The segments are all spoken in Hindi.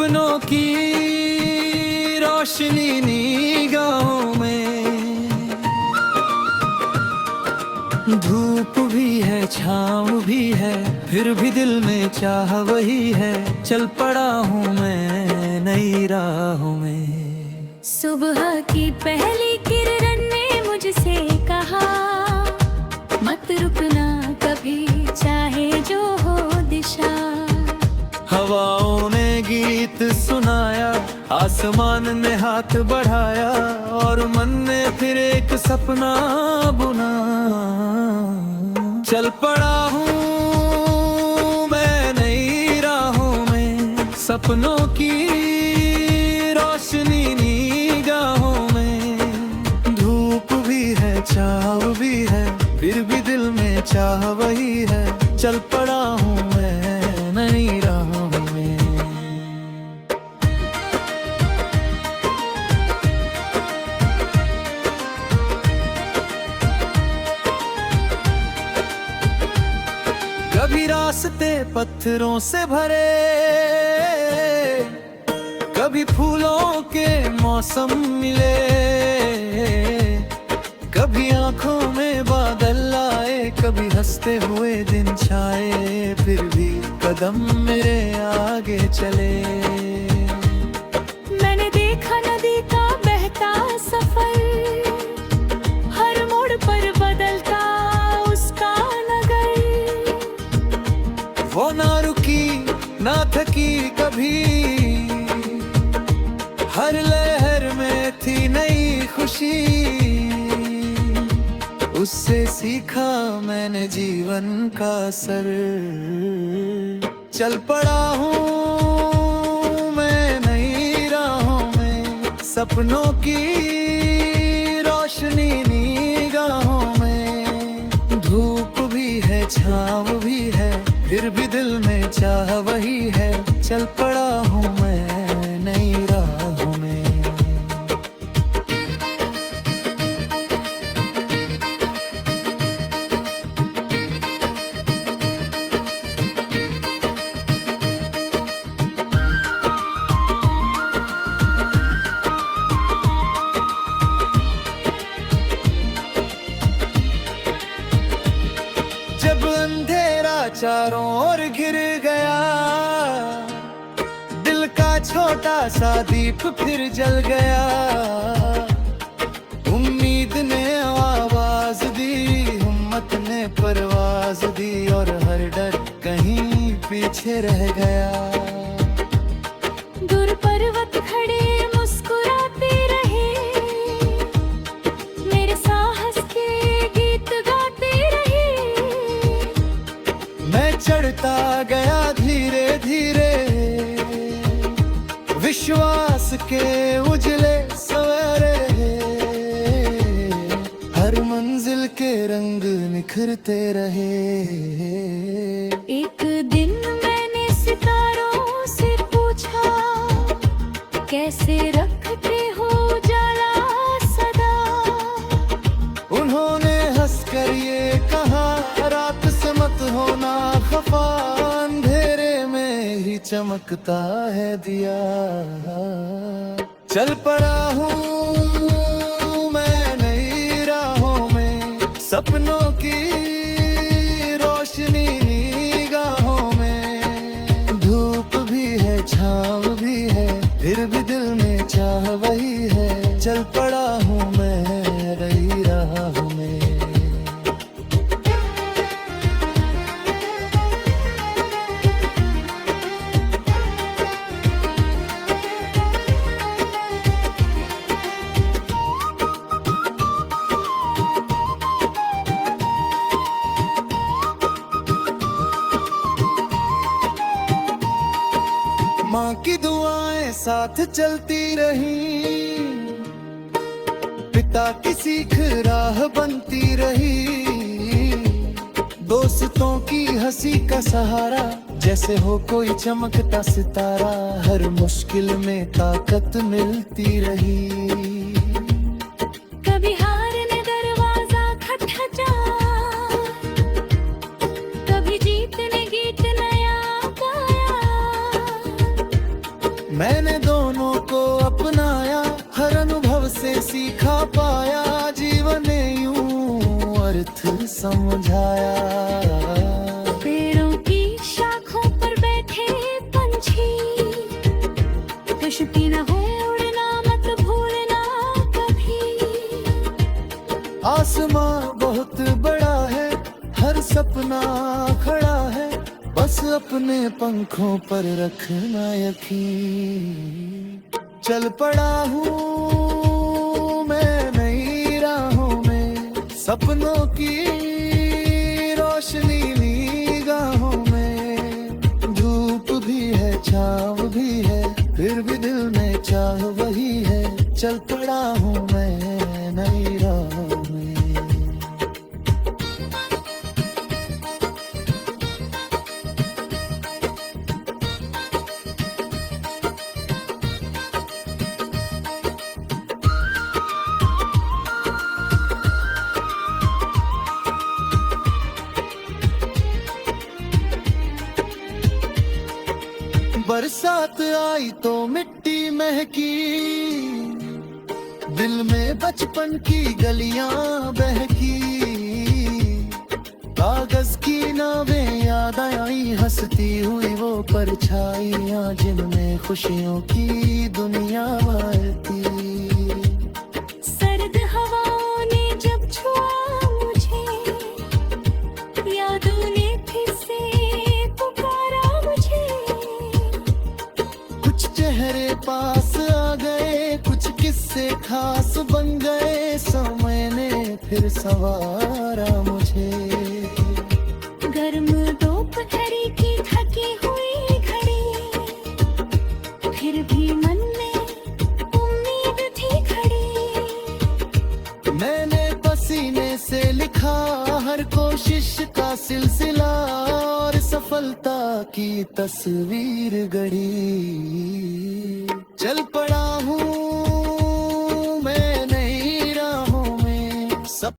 सपनों की रोशनी निगाहों में, धूप भी है छाँव भी है, फिर भी दिल में चाह वही है। चल पड़ा हूँ मैं नई राहों में। सुबह की पहली किरण ने मुझसे कहा, मत रुकना कभी चाहे जो हो दिशा। हवाओं ने गीत सुनाया, आसमान ने हाथ बढ़ाया, और मन ने फिर एक सपना बुना। चल पड़ा हूँ मैं नई राहों में, सपनों की रोशनी निगाहों में, धूप भी है छाँव भी है, फिर भी दिल में चाह वही है। चल पड़ा हूँ मैं नई राहों में। कभी रास्ते पत्थरों से भरे, कभी फूलों के मौसम मिले, कभी आंखों में बादल आए, कभी हंसते हुए दिन छाए, फिर भी कदम मेरे आगे चले। मैंने देखा नदी का बहता सफर, हर मोड़ पर बदलता उसका नगर। वो ना रुकी ना थकी कभी, हर लहर में थी नई खुशी। उससे सीखा मैंने जीवन का सर। चल पड़ा हूँ मैं नई राहों में, सपनों की रोशनी निगाहों में, धूप भी है छाँव भी है, फिर भी दिल में चाह वही है। चल पड़ा हूँ मैं नई राहों में। जब अंधेरा चारों ओर घिर गया, दिल का छोटा सा दीप फिर जल गया। उम्मीद ने आवाज दी, हिम्मत ने परवाज दी, और हर डर कहीं पीछे रह गया। दूर पर्वत खड़े मुस्कुराते रहे, मेरे साहस के गीत गाते रहे। मैं चढ़ता गया धीरे धीरे, विश्वास के उजले सवेरे, हर मंजिल के रंग निखरते रहे। एक दिन मैंने सितारों से पूछा, कैसे रखते हो उजाला सदा। उन्होंने हंसकर ये कहा, रात से मत होना खफा, अंधेरे में ही चमकता है दिया। चल पड़ा हूँ मैं नई राहों में, सपनों की रोशनी निगाहों में, धूप भी है छाँव भी है, फिर भी दिल में चाह वही है। चल पड़ा हूँ मैं नई राहों में। माँ की दुआएं साथ चलती रही, पिता की सीख राह बनती रही, दोस्तों की हंसी का सहारा, जैसे हो कोई चमकता सितारा, हर मुश्किल में ताकत मिलती रही। कभी हार ने दरवाजा खटखटा, कभी जीत ने गीत नया गाया। अर्थ समझाया। पेड़ों की शाखों पर बैठे पंछी, कश्ती न हो उड़ना मत भूलना कभी। आसमां बहुत बड़ा है, हर सपना खड़ा है, बस अपने पंखों पर रखना यकीन। चल पड़ा हूँ मैं नई राहों में, सपनों की रोशनी निगाहों में। धूप भी है छाँव भी है, फिर भी दिल में चाह वही है। चल पड़ा हूँ मैं नई राहों में। बरसात आई तो मिट्टी महकी, दिल में बचपन की गलियां बहकी। कागज की नावें याद आई, हंसती हुई वो परछाइयां, जिनमें खुशियों की दुनिया भरती। सर्द हवाओं ने जब छुआ मुझे, यादों ने फिर से पुकारा मुझे। कुछ चेहरे पास आ गए, कुछ किस्से खास बन गए। समय ने फिर संवारा मुझे। गर्म दोपहरी की थकी हुई घड़ी, फिर भी मन में उम्मीद थी खड़ी। मैंने पसीने से लिखा हर कोशिश का सिलसिला, और सफलता की तस्वीर गढ़ी। चल पड़ा हूँ मैं नई राहों में, सब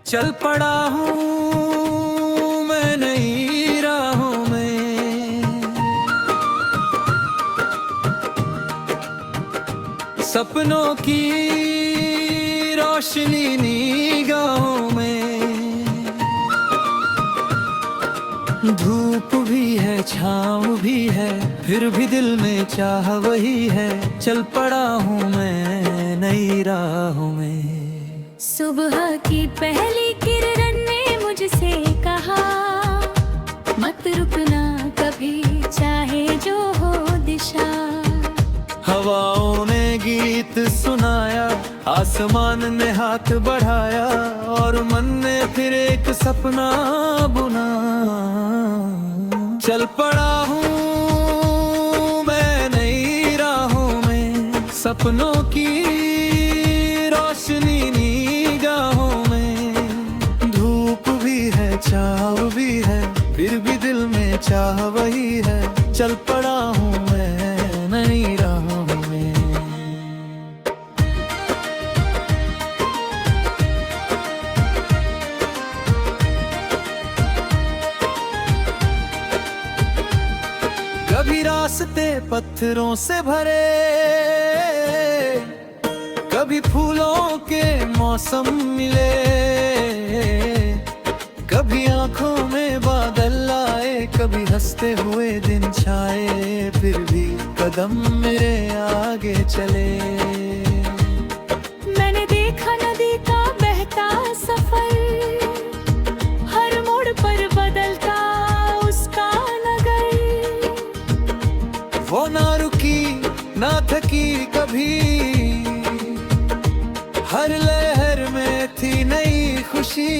चल पड़ा हूँ मैं नई राहों में। सपनों की रोशनी निगाहों में। धूप भी है छाँव भी है, फिर भी दिल में चाह वही है। चल पड़ा हूँ मैं नई राहों में। सुबह की पहली किरण ने मुझसे कहा, मत रुकना कभी चाहे जो हो दिशा। हवाओं ने गीत सुनाया, आसमान ने हाथ बढ़ाया, और मन ने फिर एक सपना बुना। चल पड़ा हूँ मैं नई राहों में, सपनों की रोशनी निगाहों में। धूप भी है छाँव भी है, फिर भी दिल में चाह वही है। चल पड़ा हूँ मैं नई राहों में। कभी रास्ते पत्थरों से भरे, कभी फूलों के मौसम मिले। कभी आंखों में बादल आए, कभी हंसते हुए दिन छाए। फिर भी कदम मेरे आगे चले। मैंने देखा नदी का बहता सफर, हर मोड़ पर बदलता उसका नगर। वो ना रुकी ना थकी कभी, हर लहर में थी नई खुशी।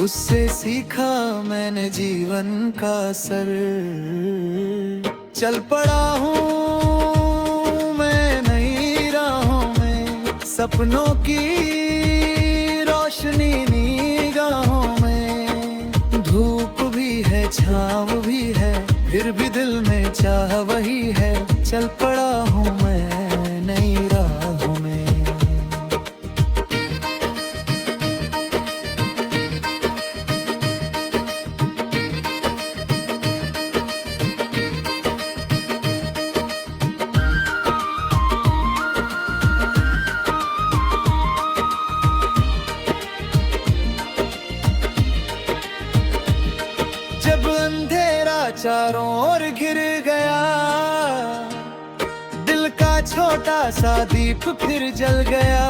उससे सीखा मैंने जीवन का सर। चल पड़ा हूँ मैं नई राहों में, सपनों की रोशनी निगाहों में। छाँव भी है, फिर भी दिल में चाह वही है। चल पड़ा हूँ मैं नई राहों में। जब अंधेरा चारों ओर घिर गया, दिल का छोटा सा दीप फिर जल गया।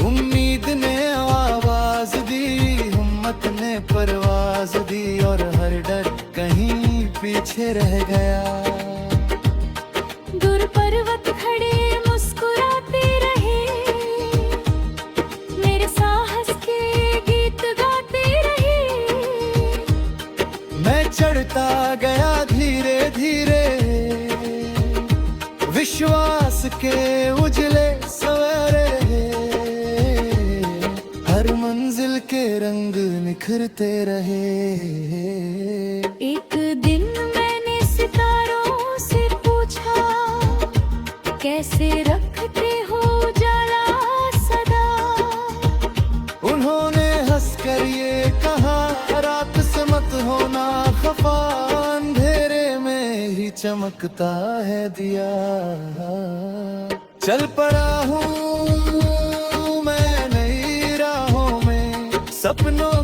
उम्मीद ने आवाज दी, हिम्मत ने परवाज दी, और हर डर कहीं पीछे रह गया। दूर पर्वत खड़े मुस्कुराते रहे, मेरे साहस के गीत गाते रहे। मैं चढ़ता गया धीरे धीरे, विश्वास के उजले सवेरे। हर मंजिल के रंग निखरते रहे। एक दिन मैंने सितारों से पूछा, कैसे रखते हो उजाला सदा। उन्होंने हंसकर ये कहा, रात से मत होना खफा, अंधेरे में ही चमकता है दिया। चल पड़ा हूँ मैं नई राहों में, सपनों